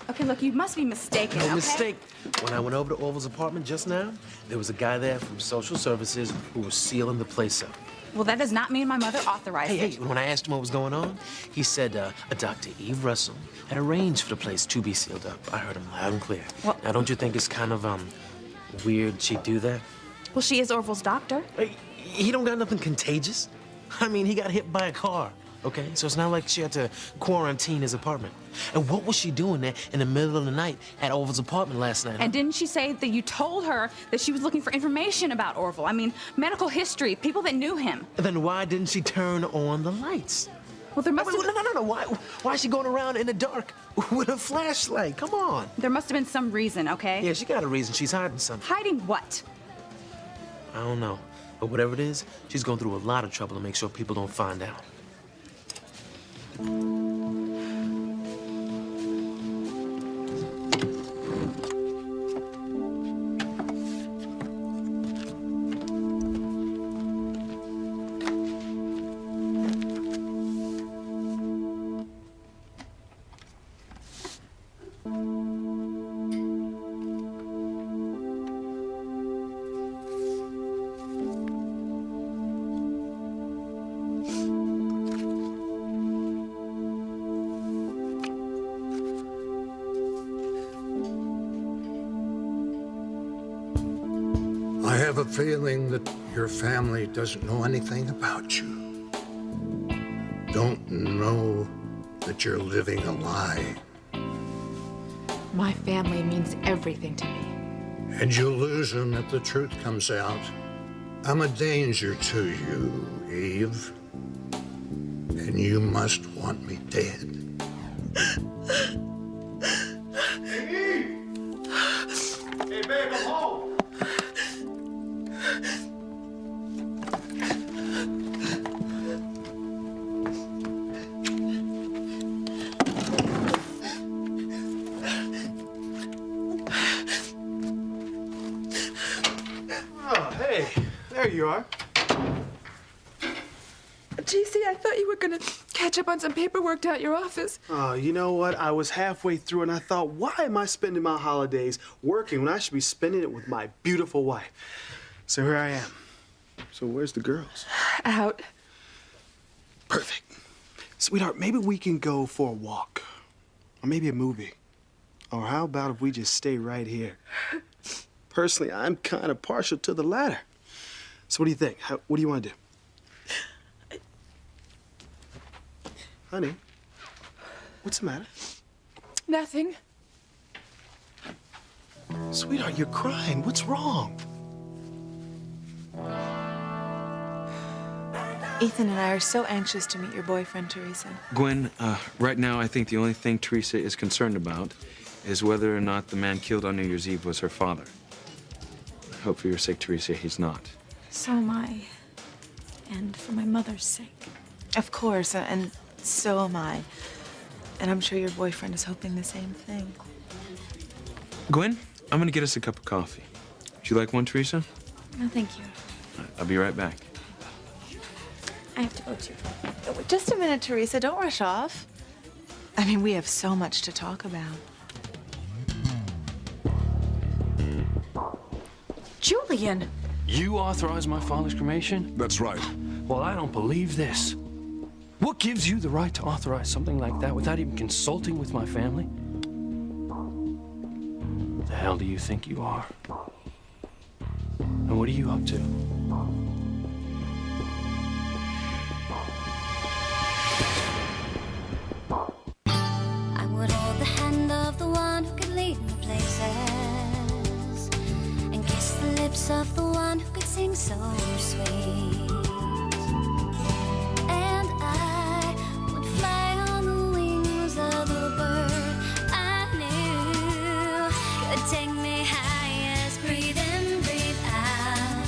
Okay, look, you must be mistaken, No okay? mistake. When I went over to Orville's apartment just now, there was a guy there from social services who was sealing the place up. Well, that does not mean my mother authorized Hey, it. when I asked him what was going on, he said a Dr. Eve Russell had arranged for the place to be sealed up. I heard him loud and clear. Well, now, don't you think it's kind of, weird she'd do that? Well, she is Orville's doctor. Hey, he don't got nothing contagious. I mean, he got hit by a car, okay? So it's not like she had to quarantine his apartment. And what was she doing there in the middle of the night at Orville's apartment last night? And didn't she say that you told her that she was looking for information about Orville? I mean, medical history, people that knew him. Then why didn't she turn on the lights? Well, there must have No. Why is she going around in the dark with a flashlight? Come on. There must have been some reason, okay? Yeah, she got a reason. She's hiding something. Hiding what? I don't know. But whatever it is, she's going through a lot of trouble to make sure people don't find out. I have a feeling that your family doesn't know anything about you. Don't know that you're living a lie. My family means everything to me. And you'll lose them if the truth comes out. I'm a danger to you, Eve. And you must want me dead. Hey, babe, I'm home. Oh, hey, there you are. JC, I thought you were gonna catch up on some paperwork down at your office. Oh, you know what? I was halfway through and I thought, why am I spending my holidays working when I should be spending it with my beautiful wife? So here I am. So where's the girls? Out. Perfect. Sweetheart, maybe we can go for a walk. Or maybe a movie. Or how about if we just stay right here? Personally, I'm kind of partial to the latter. So what do you think? What do you want to do? Honey, what's the matter? Nothing. Sweetheart, you're crying. What's wrong? Ethan and I are so anxious to meet your boyfriend, Teresa. Gwen, right now I think the only thing Teresa is concerned about is whether or not the man killed on New Year's Eve was her father. I hope for your sake, Teresa, he's not. So am I. And for my mother's sake. Of course, and so am I. And I'm sure your boyfriend is hoping the same thing. Gwen, I'm gonna get us a cup of coffee. Would you like one, Teresa? No, thank you. I'll be right back. I have to go too. Oh, just a minute, Teresa. Don't rush off. I mean, we have so much to talk about. Julian! You authorized my father's cremation? That's right. Well, I don't believe this. What gives you the right to authorize something like that without even consulting with my family? The hell do you think you are? And what are you up to? I would hold the hand of the one who could lead me places and kiss the lips of the one who could sing so sweet. And I would fly on the wings of a bird I knew could take me highest. Breathe in, breathe out.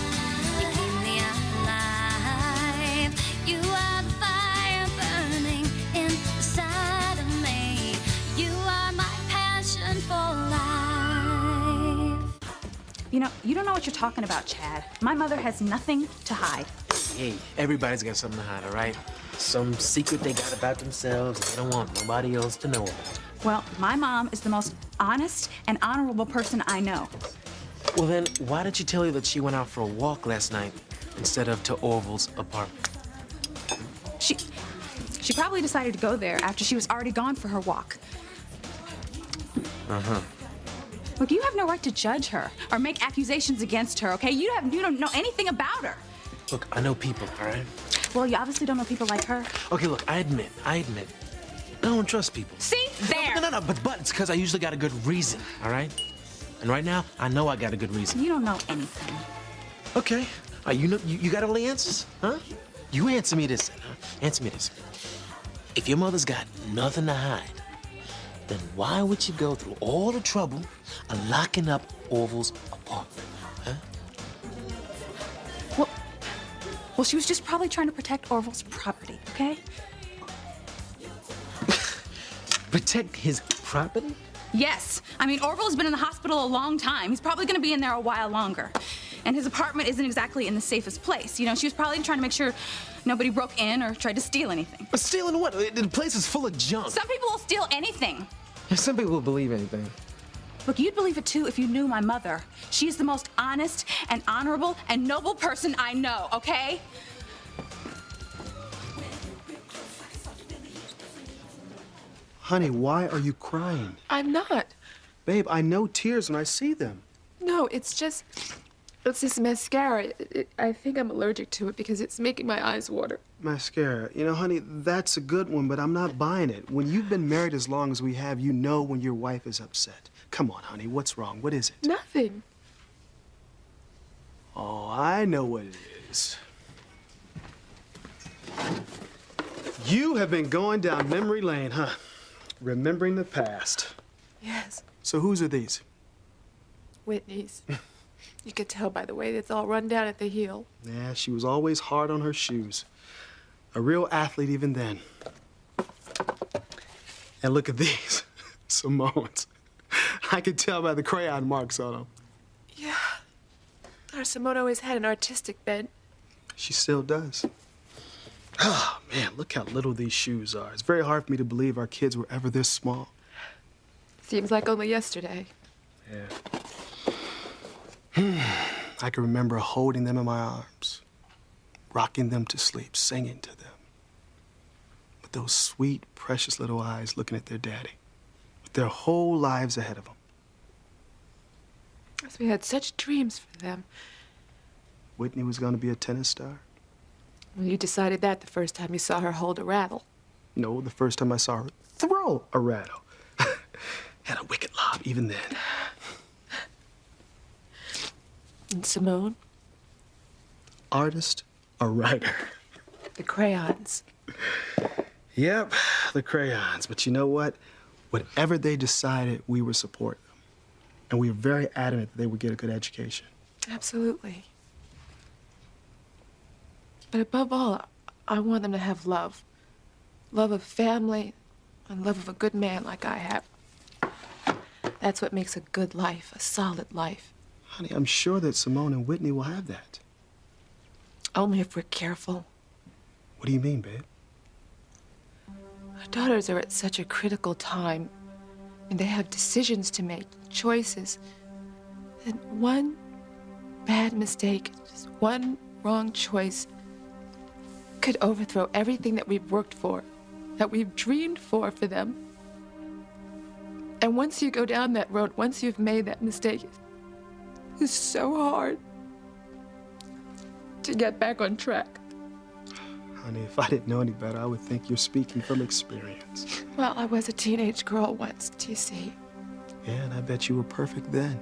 You keep me alive. You are the fire burning inside of me. You are my passion for life. You know, you don't know what you're talking about, Chad. My mother has nothing to hide. Hey, everybody's got something to hide, all right? Some secret they got about themselves and they don't want nobody else to know about. Well, my mom is the most honest and honorable person I know. Well, then, why did you tell you that she went out for a walk last night instead of to Orville's apartment? She probably decided to go there after she was already gone for her walk. Uh-huh. Look, you have no right to judge her or make accusations against her, okay? You don't know anything about her. Look, I know people, all right? Well, you obviously don't know people like her. Okay, look, I admit, I don't trust people. See? There! No, but it's because I usually got a good reason, all right? And right now, I know I got a good reason. You don't know anything. Okay. You got all the answers, huh? You answer me this, huh? Answer me this. If your mother's got nothing to hide, then why would she go through all the trouble of locking up Orville's apartment, huh? Well, she was just probably trying to protect Orville's property, okay? Protect his property? Yes. I mean, Orville's been in the hospital a long time. He's probably gonna be in there a while longer. And his apartment isn't exactly in the safest place. You know, she was probably trying to make sure nobody broke in or tried to steal anything. But stealing what? The place is full of junk. Some people will steal anything. Some people will believe anything. Look, you'd believe it too if you knew my mother. She is the most honest and honorable and noble person I know, okay? Honey, why are you crying? I'm not. Babe, I know tears when I see them. No, it's this mascara. I think I'm allergic to it because it's making my eyes water. Mascara. You know, honey, that's a good one, but I'm not buying it. When you've been married as long as we have, you know when your wife is upset. Come on, honey, what's wrong? What is it? Nothing. Oh, I know what it is. You have been going down memory lane, huh? Remembering the past. Yes. So whose are these? Whitney's. You could tell by the way it's all run down at the heel. Yeah, she was always hard on her shoes. A real athlete even then. And look at these. Simone's. I could tell by the crayon marks on them. Yeah. Our Simone always had an artistic bent. She still does. Oh, man, look how little these shoes are. It's very hard for me to believe our kids were ever this small. Seems like only yesterday. Yeah. I can remember holding them in my arms, rocking them to sleep, singing to them. With those sweet, precious little eyes looking at their daddy, with their whole lives ahead of them. As we had such dreams for them. Whitney was going to be a tennis star? Well, you decided that the first time you saw her hold a rattle. No, the first time I saw her throw a rattle. Had a wicked lob, even then. And Simone? Artist or writer? The crayons. Yep, the crayons. But you know what? Whatever they decided, we would support them. And we were very adamant that they would get a good education. Absolutely. But above all, I want them to have love. Love of family and love of a good man like I have. That's what makes a good life, a solid life. Honey, I'm sure that Simone and Whitney will have that. Only if we're careful. What do you mean, babe? Our daughters are at such a critical time, and they have decisions to make, choices. And one bad mistake, just one wrong choice, could overthrow everything that we've worked for, that we've dreamed for them. And once you go down that road, once you've made that mistake, it's so hard to get back on track. Honey, if I didn't know any better, I would think you're speaking from experience. Well, I was a teenage girl once, do you see? Yeah, and I bet you were perfect then.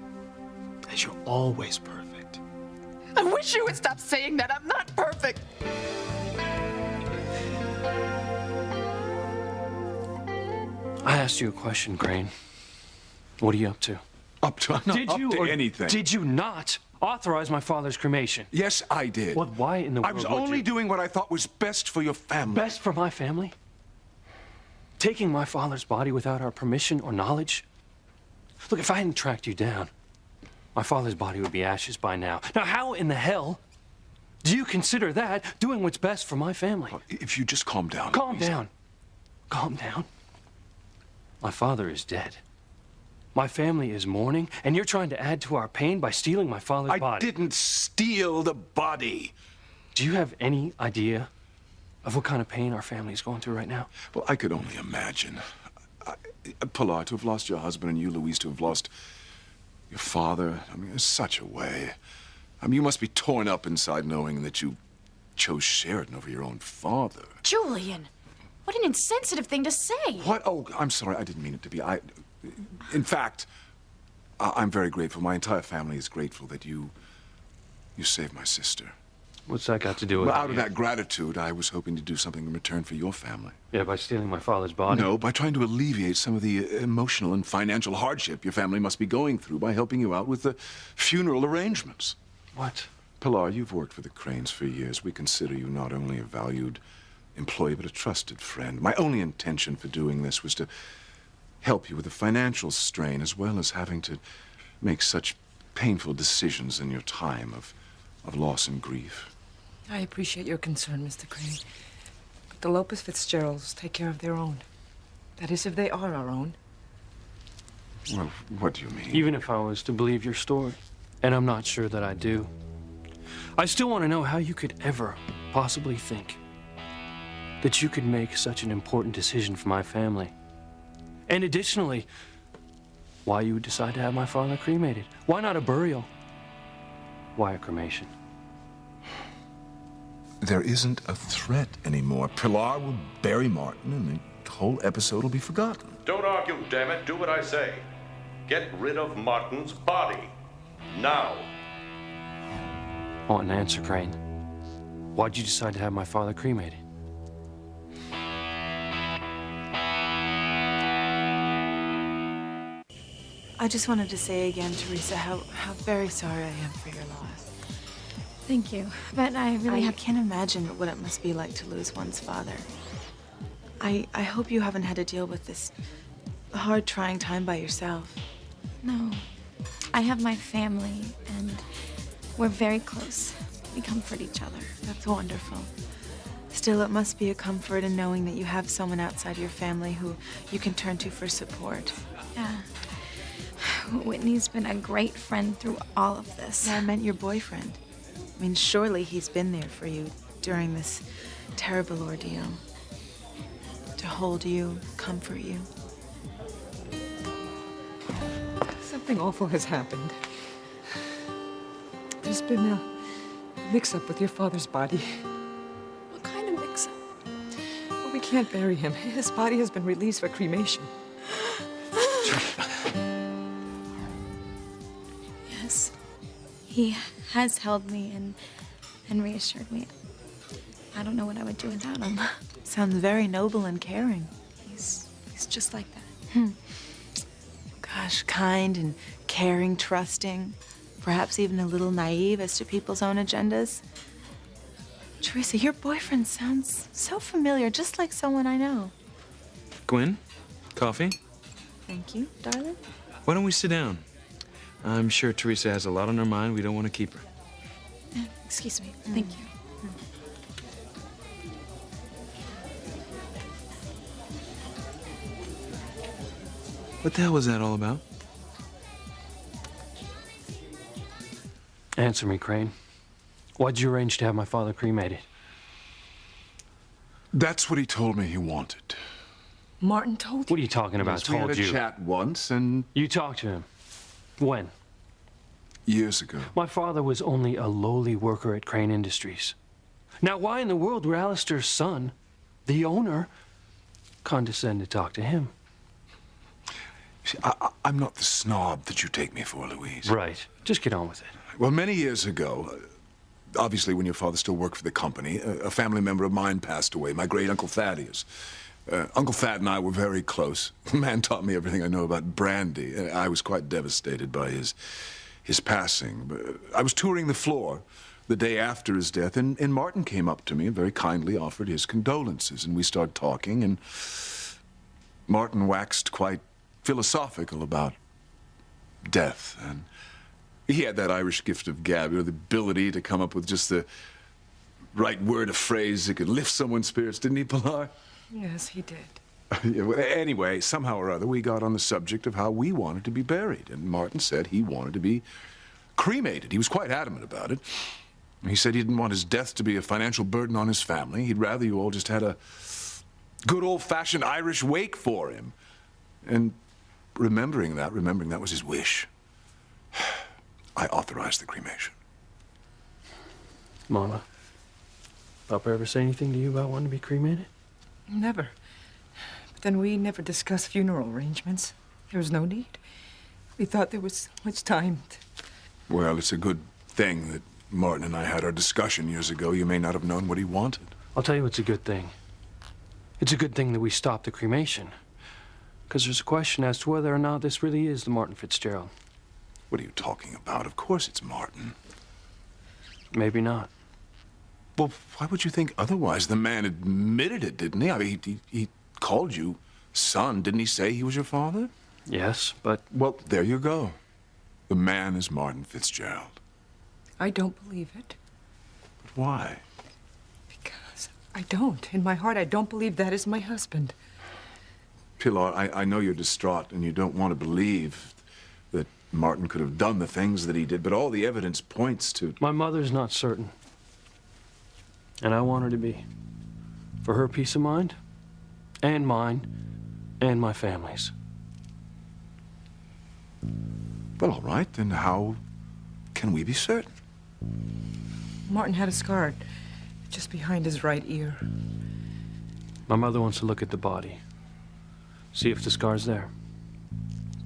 As you're always perfect. I wish you would stop saying that. I'm not perfect. I asked you a question, Crane. What are you up to? Up to? I'm not Did up you to or anything. Did you not authorize my father's cremation? Yes, I did. Well, why in the world I was would only you? doing what I thought was best for your family. Best for my family? Taking my father's body without our permission or knowledge? Look, if I hadn't tracked you down, my father's body would be ashes by now. Now, how in the hell do you consider that doing what's best for my family? If you just calm down. Calm please. down. Calm down. My father is dead. My family is mourning, and you're trying to add to our pain by stealing my father's body. I didn't steal the body. Do you have any idea of what kind of pain our family is going through right now? Well, I could only imagine. Pilar, to have lost your husband, and you, Louise, to have lost your father. I mean, in such a way. I mean, you must be torn up inside knowing that you chose Sheridan over your own father. Julian, what an insensitive thing to say. What? Oh, I'm sorry. I didn't mean it to be. In fact, I'm very grateful. My entire family is grateful that you saved my sister. What's that got to do with it? Well, out of that gratitude, I was hoping to do something in return for your family. Yeah, by stealing my father's body? No, by trying to alleviate some of the emotional and financial hardship your family must be going through by helping you out with the funeral arrangements. What? Pilar, you've worked for the Cranes for years. We consider you not only a valued employee, but a trusted friend. My only intention for doing this was to help you with the financial strain, as well as having to make such painful decisions in your time of loss and grief. I appreciate your concern, Mr. Crane. But the Lopez Fitzgeralds take care of their own. That is, if they are our own. Well, what do you mean? Even if I was to believe your story, and I'm not sure that I do, I still want to know how you could ever possibly think that you could make such an important decision for my family. And additionally, why you would decide to have my father cremated. Why not a burial? Why a cremation? There isn't a threat anymore. Pilar will bury Martin, and the whole episode will be forgotten. Don't argue, damn it. Do what I say. Get rid of Martin's body. Now. I want an answer, Crane. Why'd you decide to have my father cremated? I just wanted to say again, Teresa, how very sorry I am for your loss. Thank you, but I can't imagine what it must be like to lose one's father. I hope you haven't had to deal with this hard, trying time by yourself. No. I have my family, and we're very close. We comfort each other. That's wonderful. Still, it must be a comfort in knowing that you have someone outside your family who you can turn to for support. Yeah. Whitney's been a great friend through all of this. Yeah, I meant your boyfriend. I mean, surely he's been there for you during this terrible ordeal. To hold you, comfort you. Something awful has happened. There's been a mix-up with your father's body. What kind of mix-up? Well, we can't bury him. His body has been released for cremation. Yes. He has held me and reassured me. I don't know what I would do without him. Sounds very noble and caring. He's just like that. Gosh, kind and caring, trusting, perhaps even a little naive as to people's own agendas. Teresa, your boyfriend sounds so familiar, just like someone I know. Gwen, coffee? Thank you, darling. Why don't we sit down? I'm sure Teresa has a lot on her mind. We don't want to keep her. Excuse me. Thank you. What the hell was that all about? Answer me, Crane. Why'd you arrange to have my father cremated? That's what he told me he wanted. Martin told you? What are you talking about? Yes, we had a chat once, and... You talked to him? When? Years ago. My father was only a lowly worker at Crane Industries. Now, why in the world would Alistair's son, the owner, condescend to talk to him? See, I'm not the snob that you take me for, Louise. Right. Just get on with it. Well, many years ago, obviously when your father still worked for the company, a family member of mine passed away, my great-uncle Thaddeus. Uncle Thad and I were very close. The man taught me everything I know about brandy. I was quite devastated by his passing. I was touring the floor the day after his death, and Martin came up to me and very kindly offered his condolences, and we started talking, and Martin waxed quite philosophical about death, and he had that Irish gift of gab, you know, the ability to come up with just the right word or phrase that could lift someone's spirits, didn't he, Pilar? Yes, he did. Yeah, well, anyway, somehow or other, we got on the subject of how we wanted to be buried, and Martin said he wanted to be cremated. He was quite adamant about it. He said he didn't want his death to be a financial burden on his family. He'd rather you all just had a good old-fashioned Irish wake for him. And remembering that was his wish, I authorized the cremation. Mama, Papa ever say anything to you about wanting to be cremated? Never. But then we never discussed funeral arrangements. There was no need. We thought there was so much time. Well, it's a good thing that Martin and I had our discussion years ago. You may not have known what he wanted. I'll tell you it's a good thing. It's a good thing that we stopped the cremation. Because there's a question as to whether or not this really is the Martin Fitzgerald. What are you talking about? Of course it's Martin. Maybe not. Well, why would you think otherwise? The man admitted it, didn't he? I mean, he called you son. Didn't he say he was your father? Yes, but... Well, there you go. The man is Martin Fitzgerald. I don't believe it. But why? Because I don't. In my heart, I don't believe that is my husband. Pilar, I know you're distraught and you don't want to believe that Martin could have done the things that he did, but all the evidence points to... My mother's not certain. And I want her to be. For her peace of mind, and mine, and my family's. Well, all right, then how can we be certain? Martin had a scar just behind his right ear. My mother wants to look at the body. See if the scar's there.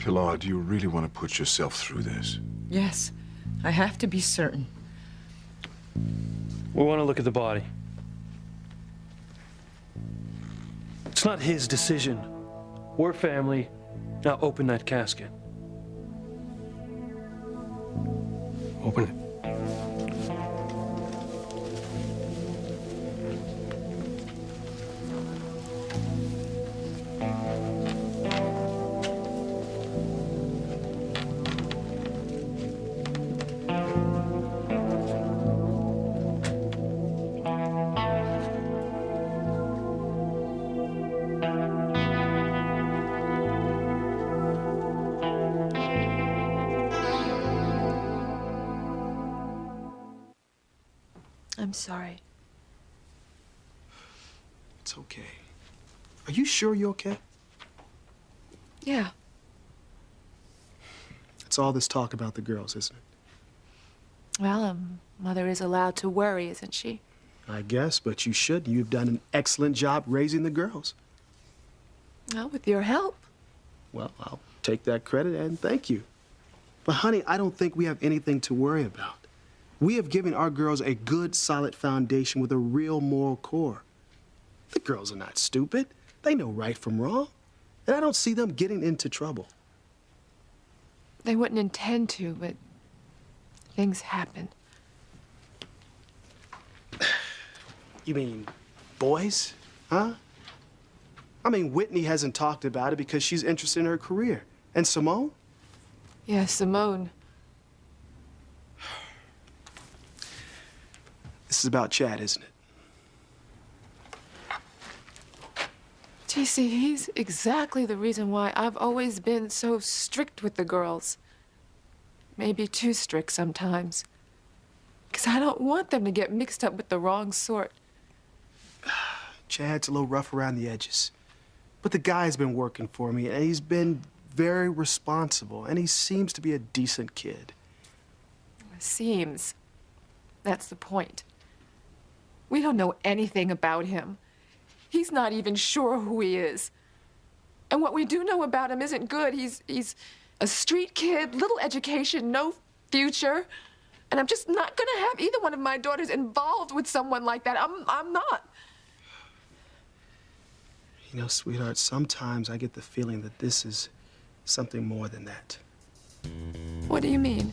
Pilar, do you really want to put yourself through this? Yes, I have to be certain. We want to look at the body. It's not his decision. We're family. Now open that casket. Open it. I'm sorry. It's okay. Are you sure you're okay? Yeah. It's all this talk about the girls, isn't it? Well, mother is allowed to worry, isn't she? I guess, but you should. You've done an excellent job raising the girls. Well, with your help. Well, I'll take that credit and thank you. But honey, I don't think we have anything to worry about. We have given our girls a good, solid foundation with a real moral core. The girls are not stupid. They know right from wrong. And I don't see them getting into trouble. They wouldn't intend to, but things happen. You mean boys? Huh? I mean, Whitney hasn't talked about it because she's interested in her career. And Simone? Yeah, Simone. This is about Chad, isn't it? TC, he's exactly the reason why I've always been so strict with the girls. Maybe too strict sometimes. Because I don't want them to get mixed up with the wrong sort. Chad's a little rough around the edges. But the guy's been working for me, and he's been very responsible, and he seems to be a decent kid. Seems. That's the point. We don't know anything about him. He's not even sure who he is. And what we do know about him isn't good. He's a street kid, little education, no future. And I'm just not gonna have either one of my daughters involved with someone like that. I'm not. You know, sweetheart, sometimes I get the feeling that this is something more than that. What do you mean?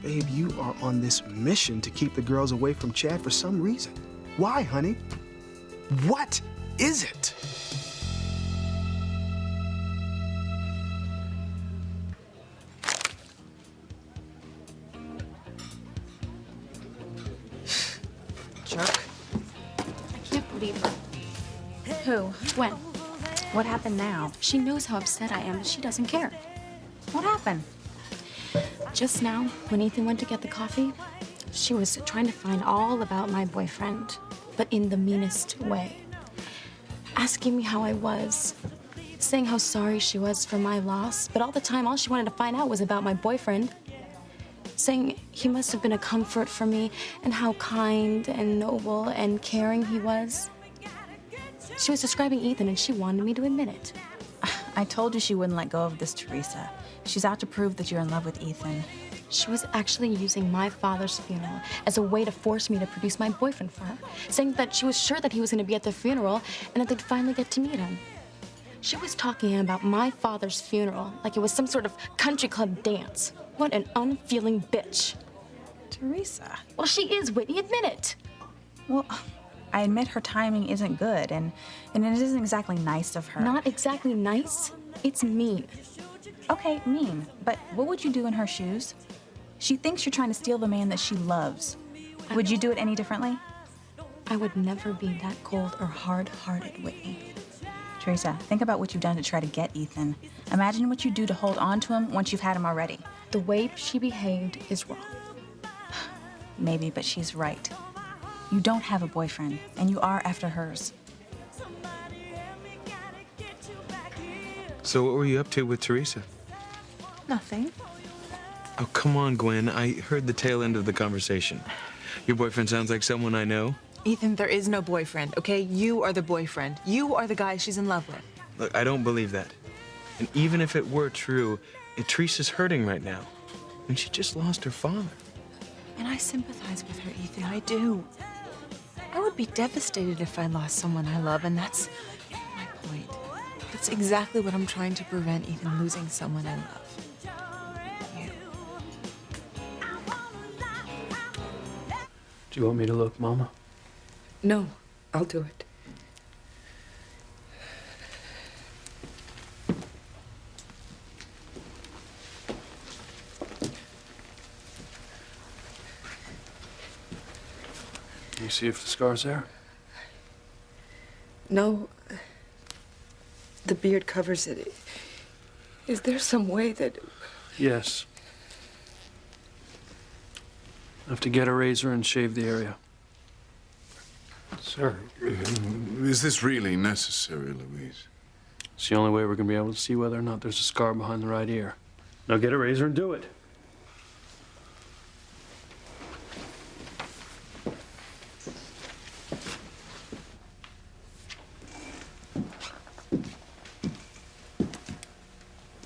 Babe, you are on this mission to keep the girls away from Chad for some reason. Why, honey? What is it? Jerk. I can't believe it. Who? When? What happened now? She knows how upset I am, but she doesn't care. What happened? Just now, when Ethan went to get the coffee, she was trying to find all about my boyfriend, but in the meanest way. Asking me how I was, saying how sorry she was for my loss, but all the time, all she wanted to find out was about my boyfriend. Saying he must have been a comfort for me and how kind and noble and caring he was. She was describing Ethan and she wanted me to admit it. I told you she wouldn't let go of this, Teresa. She's out to prove that you're in love with Ethan. She was actually using my father's funeral as a way to force me to produce my boyfriend for her, saying that she was sure that he was going to be at the funeral and that they'd finally get to meet him. She was talking about my father's funeral like it was some sort of country club dance. What an unfeeling bitch. Teresa. Well, she is, Whitney. Admit it. Well, I admit her timing isn't good, and it isn't exactly nice of her. Not exactly nice. It's mean. Okay, mean. But what would you do in her shoes? She thinks you're trying to steal the man that she loves. Would you do it any differently? I would never be that cold or hard-hearted, Whitney. Teresa, think about what you've done to try to get Ethan. Imagine what you do to hold on to him once you've had him already. The way she behaved is wrong. Maybe, but she's right. You don't have a boyfriend, and you are after hers. So what were you up to with Teresa? Nothing. Oh, come on, Gwen. I heard the tail end of the conversation. Your boyfriend sounds like someone I know. Ethan, there is no boyfriend, okay? You are the boyfriend. You are the guy she's in love with. Look, I don't believe that. And even if it were true, Teresa's hurting right now. And she just lost her father. And I sympathize with her, Ethan. I do. I would be devastated if I lost someone I love, and that's my point. It's exactly what I'm trying to prevent, Ethan, losing someone I love. Do you want me to look, Mama? No, I'll do it. Can you see if the scar's there? No. The beard covers it. Is there some way that... Yes. I have to get a razor and shave the area. Sir, is this really necessary, Louise? It's the only way we're going to be able to see whether or not there's a scar behind the right ear. Now get a razor and do it.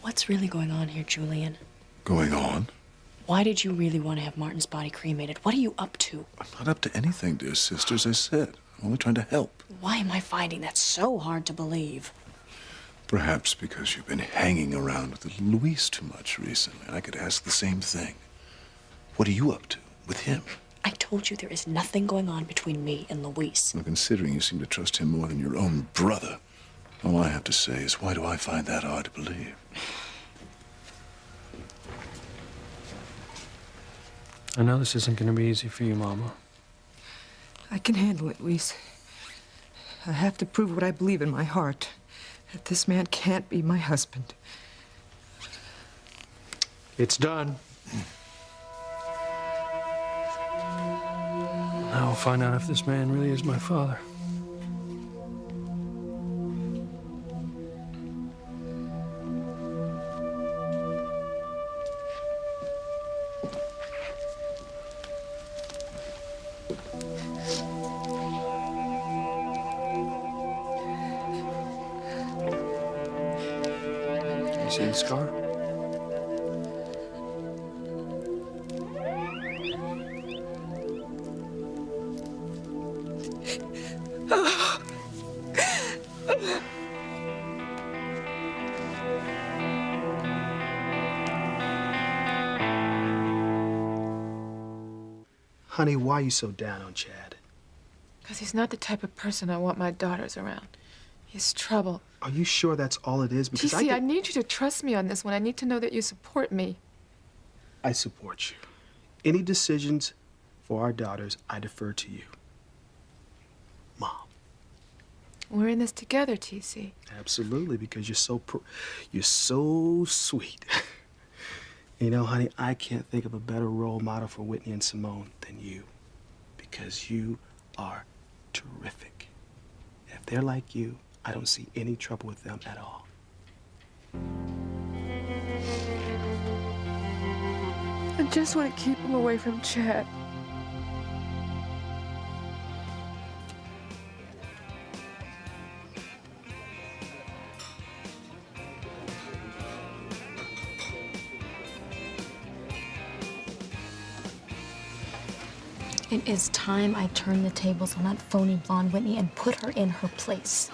What's really going on here, Julian? Going on? Why did you really want to have Martin's body cremated? What are you up to? I'm not up to anything, dear sister, as I said. I'm only trying to help. Why am I finding that so hard to believe? Perhaps because you've been hanging around with little Luis too much recently. I could ask the same thing. What are you up to with him? I told you there is nothing going on between me and Luis. Well, considering you seem to trust him more than your own brother, all I have to say is, why do I find that hard to believe? I know this isn't going to be easy for you, Mama. I can handle it, Luis. I have to prove what I believe in my heart. That this man can't be my husband. It's done. Now we'll find out if this man really is my father. You see the scar? Honey, why are you so down on Chad? Because he's not the type of person I want my daughters around. He's trouble. Are you sure that's all it is? Because GC, I need you to trust me on this one. I need to know that you support me. I support you. Any decisions for our daughters, I defer to you. Mom. We're in this together, TC. Absolutely, because you're so sweet. You know, honey, I can't think of a better role model for Whitney and Simone than you, because you are terrific. If they're like you, I don't see any trouble with them at all. I just want to keep him away from Chad. It is time I turn the tables on that phony blonde Whitney and put her in her place.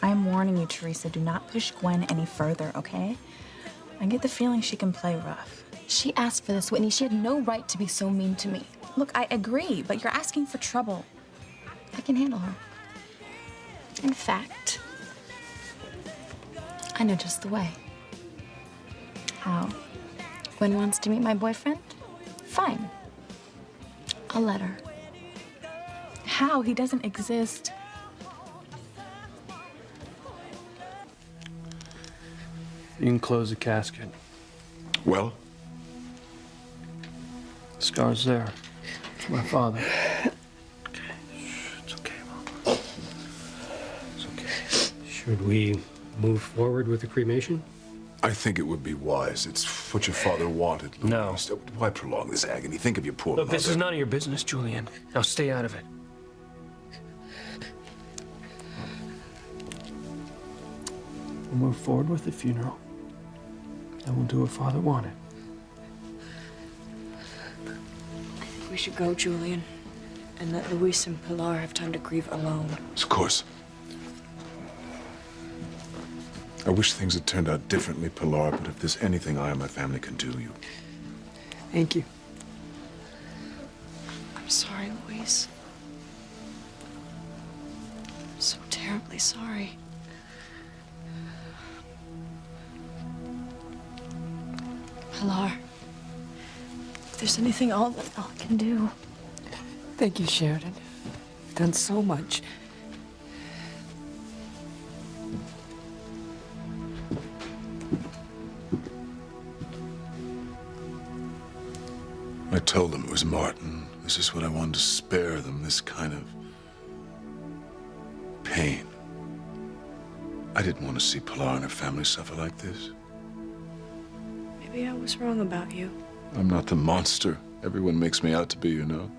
I'm warning you, Teresa, do not push Gwen any further, okay? I get the feeling she can play rough. She asked for this, Whitney. She had no right to be so mean to me. Look, I agree, but you're asking for trouble. I can handle her. In fact, I know just the way. How? Gwen wants to meet my boyfriend? Fine. I'll let her. How? He doesn't exist. You can close the casket. Well? The scar's there. It's my father. It's okay, Mom. It's okay. Should we move forward with the cremation? I think it would be wise. It's what your father wanted, Louise. No. Why prolong this agony? Think of your poor Look, mother. this is none of your business, Julian. Now stay out of it. We'll move forward with the funeral. And we'll do what Father wanted. I think we should go, Julian, and let Luis and Pilar have time to grieve alone. Of course. I wish things had turned out differently, Pilar, but if there's anything I and my family can do, you... Thank you. I'm sorry, Luis. I'm so terribly sorry. Pilar, if there's anything all can do. Thank you, Sheridan. You've done so much. I told them it was Martin. This is what I wanted to spare them, this kind of pain. I didn't want to see Pilar and her family suffer like this. Maybe I was wrong about you. I'm not the monster everyone makes me out to be, you know.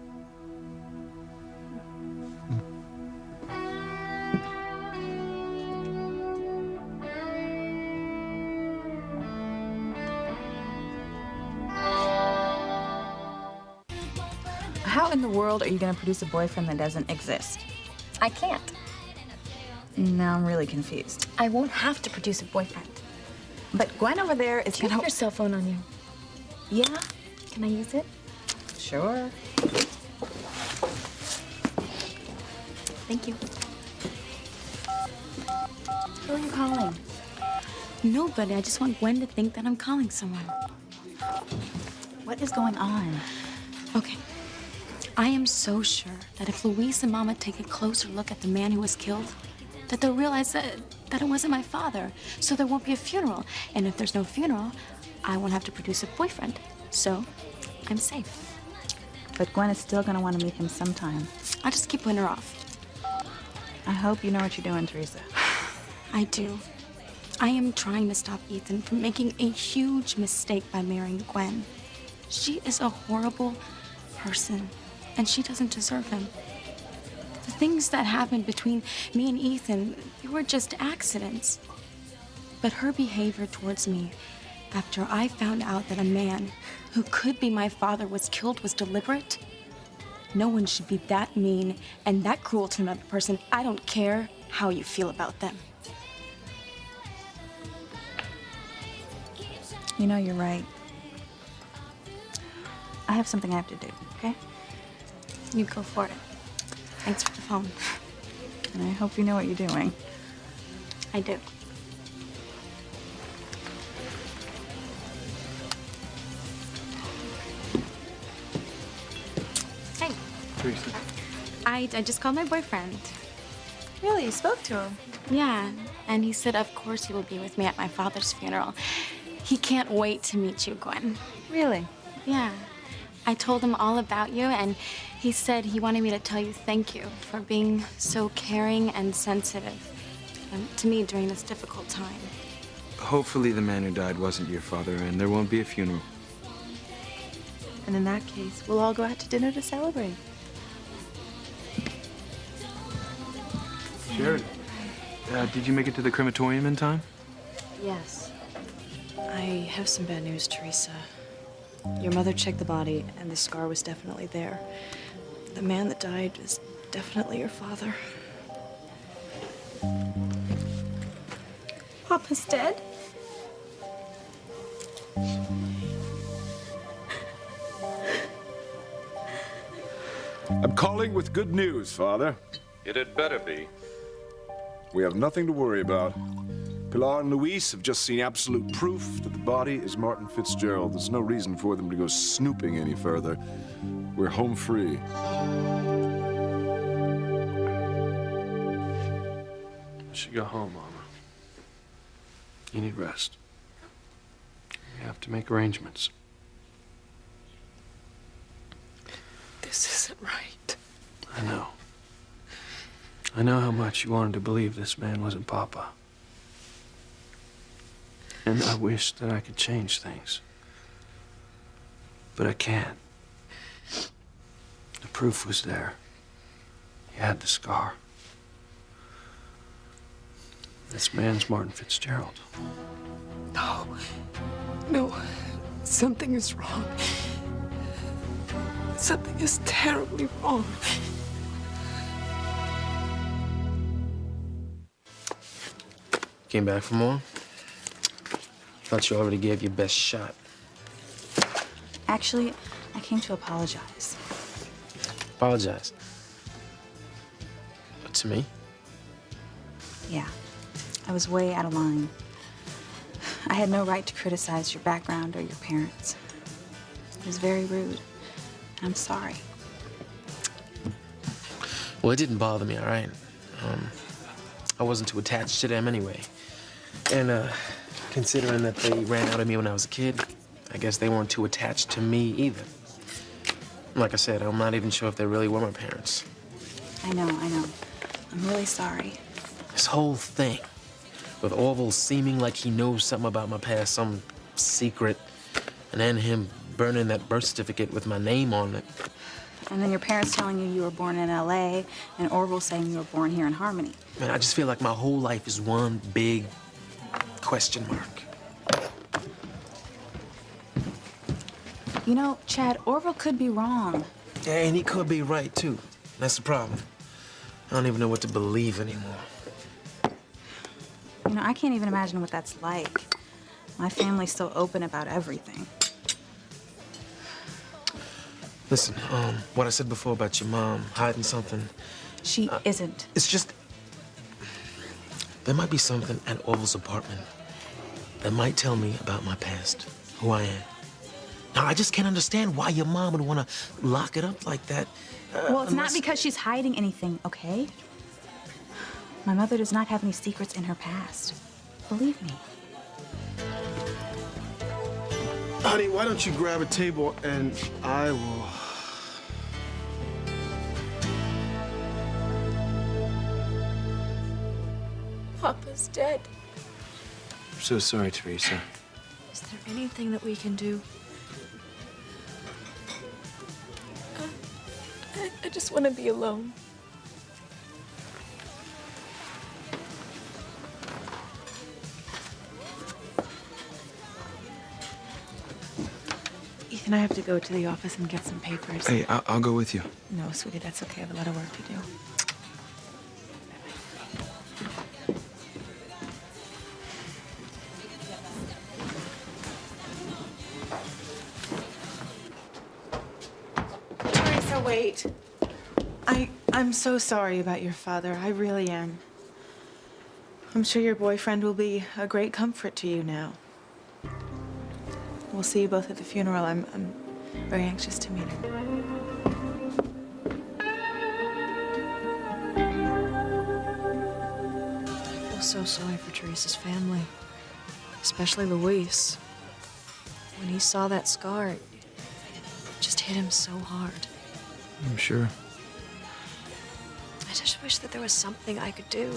How in the world are you going to produce a boyfriend that doesn't exist? I can't. Now I'm really confused. I won't have to produce a boyfriend. But Gwen over there is Do you going have your cell phone on you? Yeah? Can I use it? Sure. Thank you. Who are you calling? Nobody. I just want Gwen to think that I'm calling someone. What is going on? Okay. I am so sure that if Luis and Mama take a closer look at the man who was killed, that they'll realize that it wasn't my father, so there won't be a funeral. And if there's no funeral, I won't have to produce a boyfriend. So, I'm safe. But Gwen is still gonna want to meet him sometime. I'll just keep putting her off. I hope you know what you're doing, Teresa. I do. I am trying to stop Ethan from making a huge mistake by marrying Gwen. She is a horrible person, and she doesn't deserve him. The things that happened between me and Ethan, they were just accidents. But her behavior towards me, after I found out that a man who could be my father was killed, was deliberate. No one should be that mean and that cruel to another person. I don't care how you feel about them. You know, you're right. I have something I have to do, okay? You go for it. Thanks for the phone. And I hope you know what you're doing. I do. Hey. Teresa. I just called my boyfriend. Really? You spoke to him? Yeah, and he said of course he will be with me at my father's funeral. He can't wait to meet you, Gwen. Really? Yeah. I told him all about you, and he said he wanted me to tell you thank you for being so caring and sensitive to me during this difficult time. Hopefully the man who died wasn't your father, and there won't be a funeral. And in that case, we'll all go out to dinner to celebrate. Sharon, did you make it to the crematorium in time? Yes. I have some bad news, Teresa. Your mother checked the body, and the scar was definitely there. The man that died is definitely your father. Papa's dead? I'm calling with good news, Father. It had better be. We have nothing to worry about. Pilar and Luis have just seen absolute proof that the body is Martin Fitzgerald. There's no reason for them to go snooping any further. We're home free. You should go home, Mama. You need rest. We have to make arrangements. This isn't right. I know. I know how much you wanted to believe this man wasn't Papa. And I wish that I could change things. But I can't. The proof was there. He had the scar. This man's Martin Fitzgerald. No. No. Something is wrong. Something is terribly wrong. Came back for more? Thought you already gave your best shot. Actually, I came to apologize. Apologize. To me? Yeah, I was way out of line. I had no right to criticize your background or your parents. It was very rude. I'm sorry. Well, it didn't bother me, all right? I wasn't too attached to them anyway. And, considering that they ran out of me when I was a kid, I guess they weren't too attached to me either. Like I said, I'm not even sure if they really were my parents. I know. I'm really sorry. This whole thing, with Orville seeming like he knows something about my past, some secret, and then him burning that birth certificate with my name on it. And then your parents telling you were born in L.A., and Orville saying you were born here in Harmony. Man, I just feel like my whole life is one big question mark. You know, Chad, Orville could be wrong. Yeah, and he could be right, too. That's the problem. I don't even know what to believe anymore. You know, I can't even imagine what that's like. My family's so open about everything. Listen, what I said before about your mom hiding something. She isn't. It's just, there might be something at Orville's apartment that might tell me about my past, who I am. Now, I just can't understand why your mom would want to lock it up like that. Well, it's not because she's hiding anything, okay? My mother does not have any secrets in her past. Believe me. Honey, why don't you grab a table and I will... Papa's dead. I'm so sorry, Teresa. Is there anything that we can do? I just want to be alone. Ethan, I have to go to the office and get some papers. Hey, I'll go with you. No, sweetie, that's okay. I have a lot of work to do. Teresa, wait. I'm so sorry about your father. I really am. I'm sure your boyfriend will be a great comfort to you now. We'll see you both at the funeral. I'm very anxious to meet him. feel so sorry for Teresa's family, especially Luis. When he saw that scar, it just hit him so hard. I'm sure. I just wish that there was something I could do.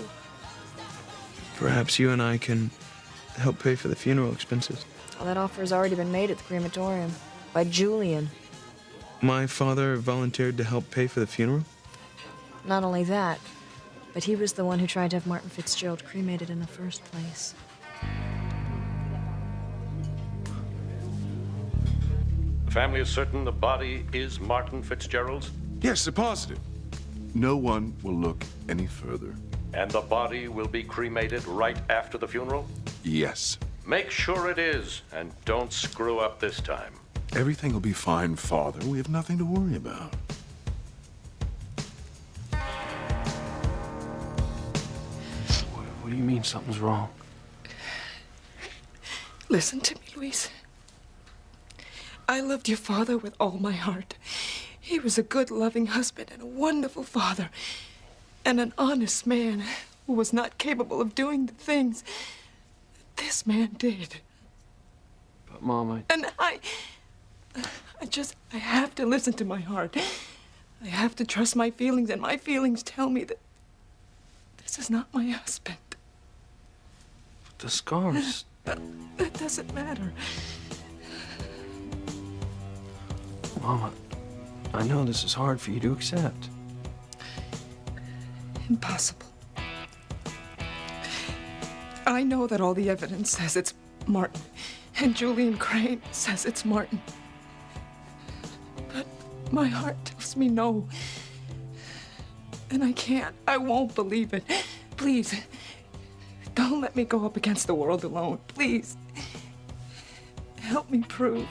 Perhaps you and I can help pay for the funeral expenses. Well, that offer has already been made at the crematorium by Julian. My father volunteered to help pay for the funeral? Not only that, but he was the one who tried to have Martin Fitzgerald cremated in the first place. The family is certain the body is Martin Fitzgerald's? Yes, they're positive. No one will look any further. And the body will be cremated right after the funeral? Yes. Make sure it is, and don't screw up this time. Everything will be fine, Father. We have nothing to worry about. What do you mean something's wrong? Listen to me, Luis. I loved your father with all my heart. He was a good, loving husband and a wonderful father. And an honest man who was not capable of doing the things that this man did. But, Mom, And I have to listen to my heart. I have to trust my feelings, and my feelings tell me that this is not my husband. The scars. That doesn't matter. Mama, I know this is hard for you to accept. Impossible. I know that all the evidence says it's Martin, and Julian Crane says it's Martin. But my heart tells me no. And I won't believe it. Please, don't let me go up against the world alone. Please, help me prove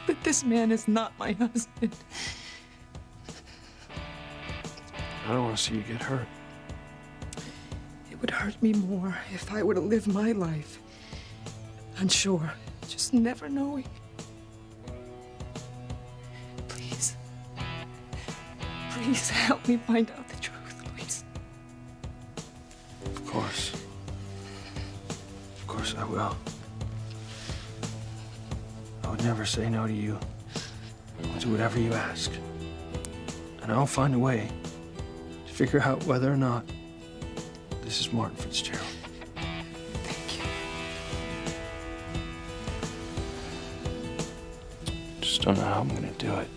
that this man is not my husband. I don't want to see you get hurt. It would hurt me more if I were to live my life unsure, just never knowing. Please, please help me find out the truth, Luis. Of course. Of course I will. I would never say no to you. I'll do whatever you ask. And I'll find a way to figure out whether or not this is Martin Fitzgerald. Thank you. Just don't know how I'm gonna do it.